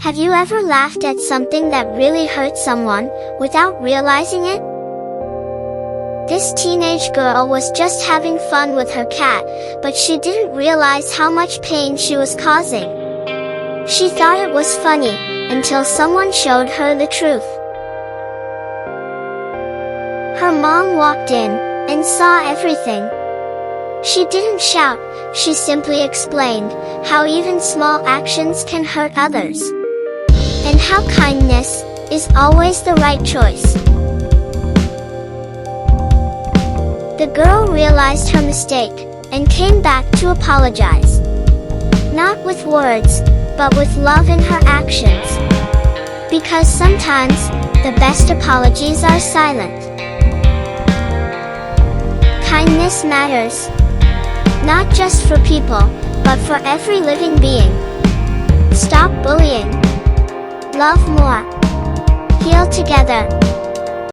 Have you ever laughed at something that really hurt someone, without realizing it? This teenage girl was just having fun with her cat, but she didn't realize how much pain she was causing. She thought it was funny, until someone showed her the truth. Her mom walked in, and saw everything. She didn't shout, she simply explained how even small actions can hurt others. And how kindness is always the right choice. The girl realized her mistake, and came back to apologize. Not with words, but with love in her actions. Because sometimes, the best apologies are silent. Kindness matters. Not just for people, but for every living being. Stop bullying. Love more. Heal together.